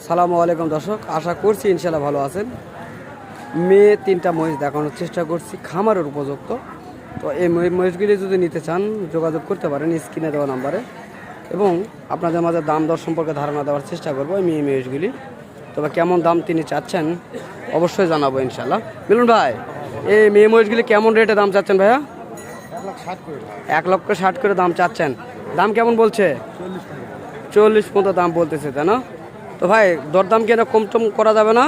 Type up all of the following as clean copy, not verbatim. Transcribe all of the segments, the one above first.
সালামু আলাইকুম দর্শক, আশা করছি ইনশাল্লাহ ভালো আছেন। মেয়ে 3টা মহিষ দেখানোর চেষ্টা করছি খামারের উপযুক্ত। তো এই মহিষগুলি যদি নিতে চান যোগাযোগ করতে পারেন স্ক্রিনে দেওয়া নাম্বারে, এবং আপনাদের মাঝে দাম দর সম্পর্কে ধারণা দেওয়ার চেষ্টা করবো এই মেয়ে মহিষগুলি। তবে কেমন দাম তিনি চাচ্ছেন অবশ্যই জানাবো ইনশাল্লাহ। মিলন ভাই, এই মেয়ে মহিষগুলি কেমন রেটে দাম চাচ্ছেন ভাইয়া? 1,60,000 করে দাম চাচ্ছেন। দাম কেমন বলছে? 40 পর্যন্ত দাম বলতেছে, তাই না? তো ভাই দরদাম কেন কম টম করা যাবে না?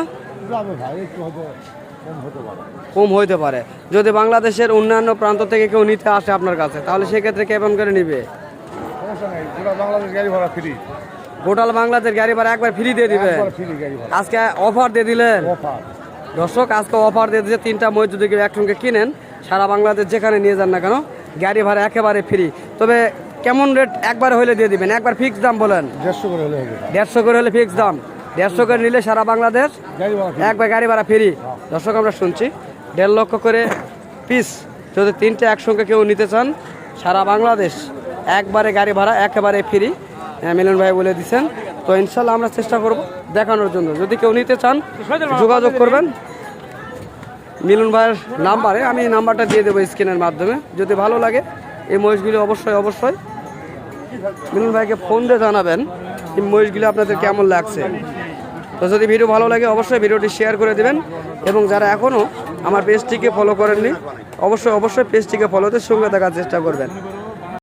কম হইতে পারে। যদি বাংলাদেশের অন্যান্য প্রান্ত থেকে কেউ নিতে আসে আপনার কাছে, তাহলে সেক্ষেত্রে কেমন করে নিবে? গোটাল বাংলাদেশ গাড়ি ভাড়া একবার ফ্রি দিয়ে দিবে। আজকে অফার দিয়ে দিলেন দর্শক, আজকে অফার দিয়ে দিচ্ছে। 3টা মহিষ যদি কেউ একসঙ্গে কিনেন সারা বাংলাদেশ যেখানে নিয়ে যান না কেন গাড়ি ভাড়া একেবারে ফ্রি। তবে কেমন রেট একবার হলে দিয়ে দিবেন? একবার ফিক্স দাম বলেন। 150 করে হলে ফিক্স দাম। 150 করে নিলে সারা বাংলাদেশ একবার গাড়ি ভাড়া ফ্রি। দর্শক আমরা শুনছি 1.5 লক্ষ করে পিস যদি 3টে একসঙ্গে কেউ নিতে চান সারা বাংলাদেশ একবারে গাড়ি ভাড়া একেবারে ফ্রি। মিলন ভাই বলে দিচ্ছেন। তো ইনশাল্লাহ আমরা চেষ্টা করব দেখানোর জন্য। যদি কেউ নিতে চান যোগাযোগ করবেন মিলন ভাইয়ের নাম্বারে। আমি নাম্বারটা দিয়ে দেবো স্ক্রিনের মাধ্যমে। যদি ভালো লাগে এই মহিষগুলি অবশ্যই মিলন ভাইকে ফোন দিয়ে জানাবেন এই মহিষগুলি আপনাদের কেমন লাগছে। তো যদি ভিডিও ভালো লাগে অবশ্যই ভিডিওটি শেয়ার করে দেবেন, এবং যারা এখনও আমার পেজটিকে ফলো করেননি অবশ্যই পেজটিকে ফলোতে সঙ্গে দেখার চেষ্টা করবেন।